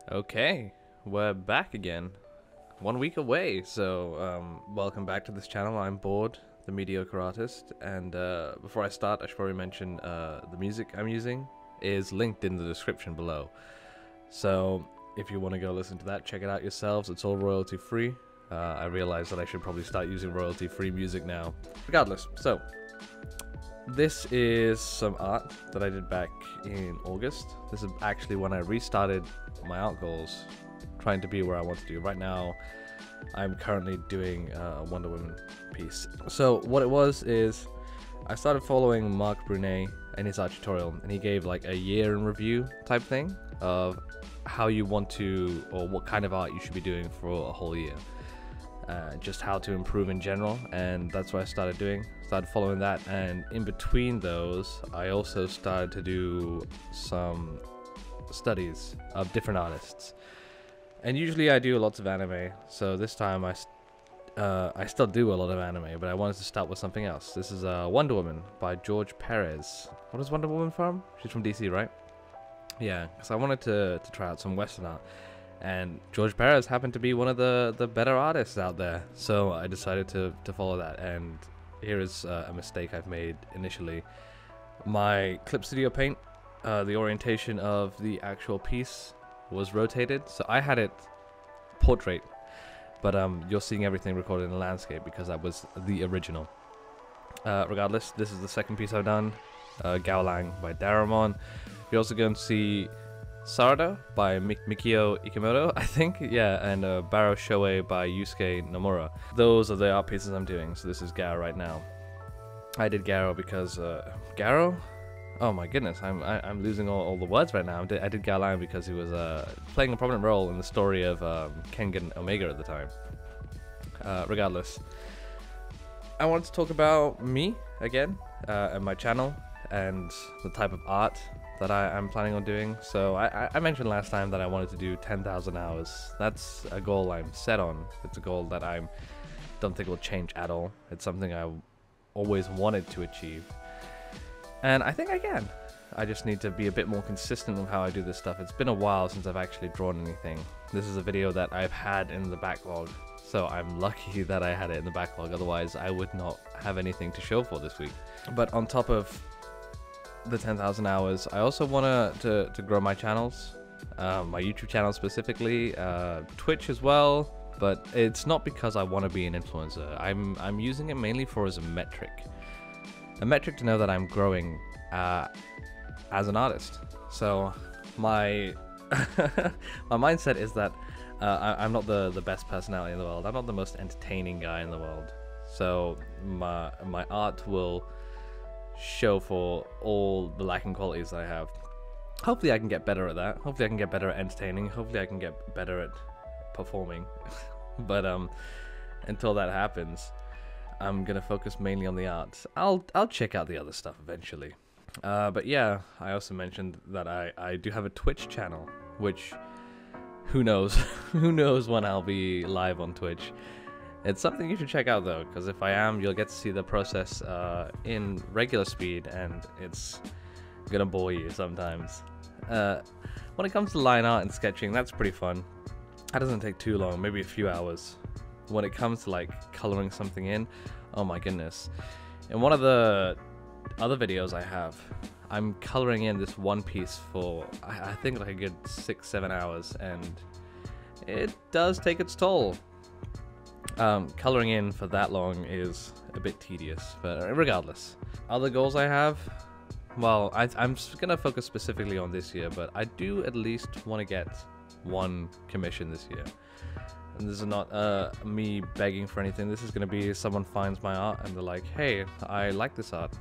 Okay, we're back again. 1 week away, so welcome back to this channel. I'm Bored, the mediocre artist, and before I start, I should probably mention the music I'm using is linked in the description below. So if you want to go listen to that, check it out yourselves. It's all royalty free. I realize that I should probably start using royalty free music now. Regardless, so this is some art that I did back in August. This is actually when I restarted my art goals, trying to be where I want to do. Right now, I'm currently doing a Wonder Woman piece. So what it was is, I started following Mark Brunet in his art tutorial, and he gave like a year in review type thing of how you want to, or what kind of art you should be doing for a whole year. Just how to improve in general, and that's what I started doing. Started following that, and in between those, I also started to do some studies of different artists. And usually I do lots of anime, so this time I still do a lot of anime, but I wanted to start with something else. This is Wonder Woman by George Perez. What is Wonder Woman from? She's from DC, right? Yeah, because I wanted to try out some Western art. And George Perez happened to be one of the better artists out there, so I decided to follow that. And here is a mistake I've made initially. My Clip Studio Paint, the orientation of the actual piece was rotated, so I had it portrait, but you're seeing everything recorded in the landscape because that was the original. Regardless, this is the second piece I've done, Gaolang by Daramon. You're also going to see Sarada by Mikio Ikemoto, I think, yeah, and Baro Shoei by Yusuke Nomura. Those are the art pieces I'm doing, so this is Garo right now. I did Garo because, Garo? Oh my goodness, I'm losing all the words right now. I did Gaolang because he was playing a prominent role in the story of Kengan Omega at the time. Regardless, I wanted to talk about me again, and my channel, and the type of art that I'm planning on doing. So I mentioned last time that I wanted to do 10,000 hours. That's a goal I'm set on. It's a goal that I don't think will change at all. It's something I always wanted to achieve, and I think I can. I just need to be a bit more consistent with how I do this stuff. It's been a while since I've actually drawn anything. This is a video that I've had in the backlog, so I'm lucky that I had it in the backlog, otherwise I would not have anything to show for this week. But on top of the 10,000 hours, I also want to grow my channels, my YouTube channel specifically, Twitch as well, but it's not because I want to be an influencer. I'm using it mainly as a metric to know that I'm growing as an artist. So my my mindset is that I'm not the best personality in the world. I'm not the most entertaining guy in the world. So my art will show for all the lacking qualities that I have. Hopefully I can get better at that. Hopefully I can get better at entertaining. Hopefully I can get better at performing. But until that happens, I'm gonna focus mainly on the art. I'll check out the other stuff eventually. But yeah, I also mentioned that I do have a Twitch channel, which who knows who knows when I'll be live on Twitch. It's something you should check out though, because if I am, you'll get to see the process in regular speed, and it's gonna bore you sometimes. When it comes to line art and sketching, that's pretty fun. That doesn't take too long, maybe a few hours. When it comes to like coloring something in, oh my goodness. In one of the other videos I have, I'm coloring in this one piece for I think like a good 6-7 hours, and it does take its toll. Coloring in for that long is a bit tedious, but regardless. Other goals I have, well, I'm gonna focus specifically on this year, but I do at least want to get one commission this year. And this is not me begging for anything. This is gonna be someone finds my art and they're like, hey, I like this art,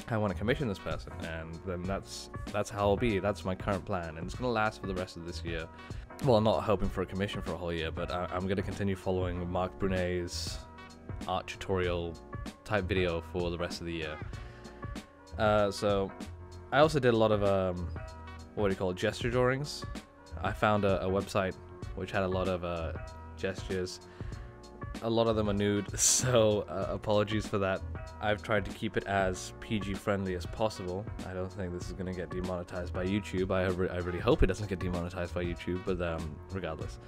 I want to commission this person, and then that's how it'll be. That's my current plan, and it's gonna last for the rest of this year. Well, I'm not hoping for a commission for a whole year, but I'm going to continue following Mark Brunet's art tutorial type video for the rest of the year. So I also did a lot of, what do you call it, gesture drawings. I found a website which had a lot of gestures. A lot of them are nude, so apologies for that. I've tried to keep it as PG friendly as possible. I don't think this is going to get demonetized by YouTube. I really hope it doesn't get demonetized by YouTube, but regardless.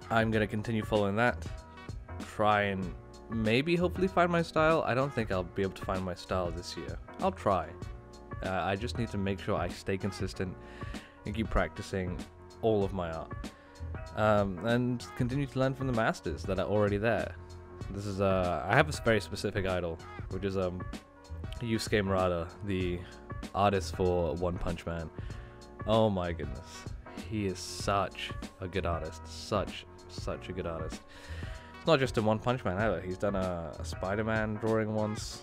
I'm going to continue following that. Try and maybe hopefully find my style. I don't think I'll be able to find my style this year. I'll try. I just need to make sure I stay consistent and keep practicing all of my art. And continue to learn from the masters that are already there. This is I have a very specific idol, which is Yusuke Murata, the artist for One Punch Man. Oh my goodness, he is such a good artist, such a good artist. It's not just in One Punch Man either. He's done a Spider-Man drawing once,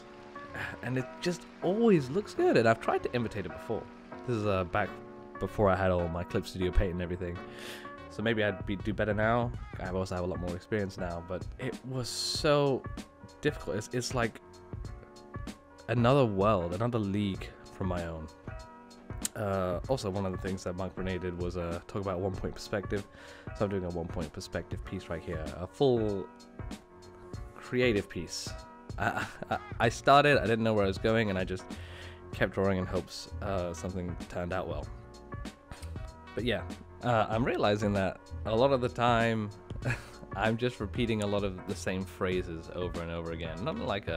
and it just always looks good. And I've tried to imitate it before. This is back before I had all my Clip Studio paint and everything. So maybe I'd do better now. I also have a lot more experience now, but it was so difficult. It's like another world, another league from my own. Also, one of the things that Monk Renee did was talk about 1 point perspective. So I'm doing a 1 point perspective piece right here, a full creative piece. I started, I didn't know where I was going, and I just kept drawing in hopes something turned out well. But yeah. I'm realizing that a lot of the time I'm just repeating a lot of the same phrases over and over again. Not like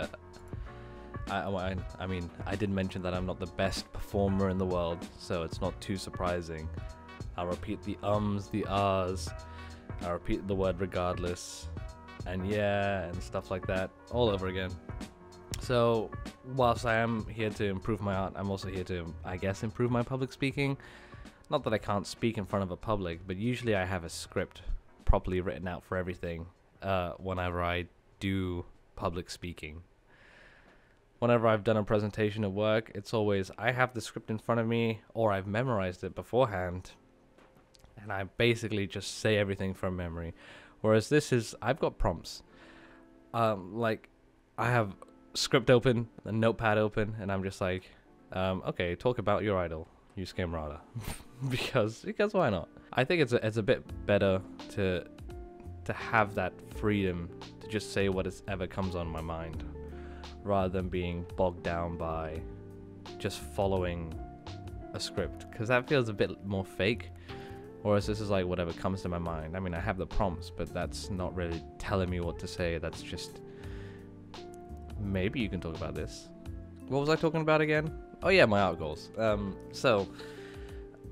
I mean, I did mention that I'm not the best performer in the world, so it's not too surprising. I'll repeat the ums, the ahs, I'll repeat the word regardless, and yeah, and stuff like that, all over again. So, whilst I am here to improve my art, I'm also here to, I guess, improve my public speaking. Not that I can't speak in front of a public, but usually I have a script properly written out for everything whenever I do public speaking. Whenever I've done a presentation at work, it's always I have the script in front of me, or I've memorized it beforehand, and I basically just say everything from memory. Whereas this is, I've got prompts. Like, I have script open, a notepad open, and I'm just like, okay, talk about your idol, Yusuke Murata. because why not? I think it's a bit better to have that freedom to just say whatever comes on my mind, rather than being bogged down by just following a script, because that feels a bit more fake. Whereas this is like whatever comes to my mind. I mean, I have the prompts, but that's not really telling me what to say. That's just, maybe you can talk about this. What was I talking about again? Oh yeah, my art goals. So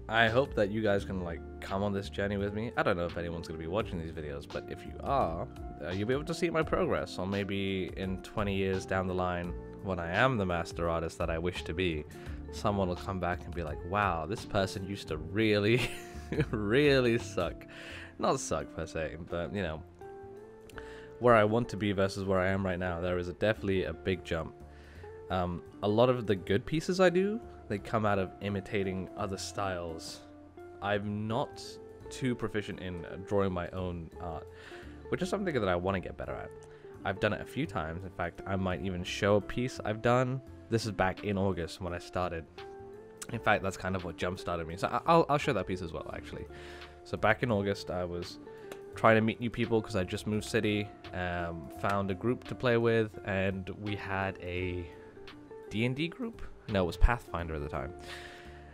I hope that you guys can like come on this journey with me. I don't know if anyone's going to be watching these videos, but if you are, you'll be able to see my progress. Or maybe in 20 years down the line, when I am the master artist that I wish to be, someone will come back and be like, wow, this person used to really really suck. Not suck per se, but you know, where I want to be versus where I am right now, there is definitely a big jump. A lot of the good pieces I do, they come out of imitating other styles. I'm not too proficient in drawing my own art, which is something that I want to get better at. I've done it a few times. In fact, I might even show a piece I've done. This is back in August when I started. In fact, that's kind of what jump-started me. So I'll show that piece as well, actually. So back in August, I was trying to meet new people because I just moved city, found a group to play with, and we had a D&D group? No, it was Pathfinder at the time.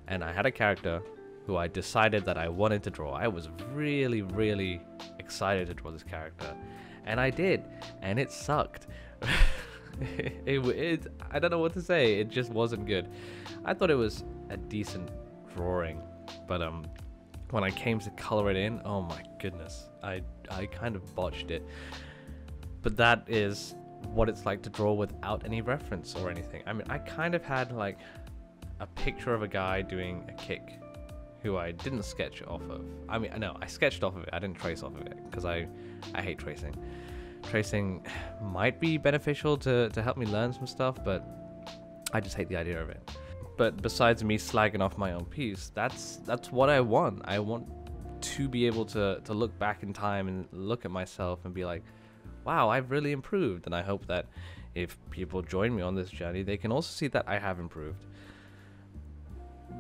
And I had a character who I decided that I wanted to draw. I was really, really excited to draw this character. And I did, and it sucked. I don't know what to say. It just wasn't good. I thought it was a decent drawing, but when I came to color it in, oh my goodness, I kind of botched it. But that is what it's like to draw without any reference or anything. I mean, I kind of had like a picture of a guy doing a kick who I didn't sketch off of. I mean, no, I sketched off of it. I didn't trace off of it because I hate tracing. Tracing might be beneficial to help me learn some stuff, but I just hate the idea of it. But besides me slagging off my own piece, that's what I want. I want to be able to look back in time and look at myself and be like, wow, I've really improved. And I hope that if people join me on this journey, they can also see that I have improved.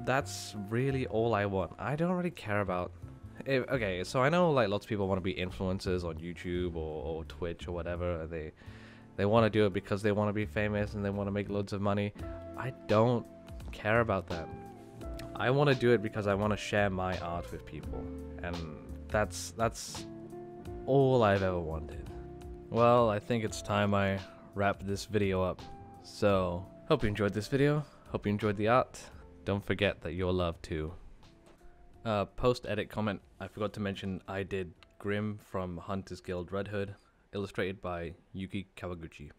That's really all I want. I don't really care about... Okay, so I know like lots of people want to be influencers on YouTube or Twitch or whatever. They want to do it because they want to be famous and they want to make loads of money. I don't care about that. I want to do it because I want to share my art with people, and that's all I've ever wanted. Well, I think it's time I wrap this video up. So, hope you enjoyed this video. Hope you enjoyed the art. Don't forget that you're loved too. Post-edit comment, I forgot to mention I did Grim from Hunter's Guild Red Hood, illustrated by Yuki Kawaguchi.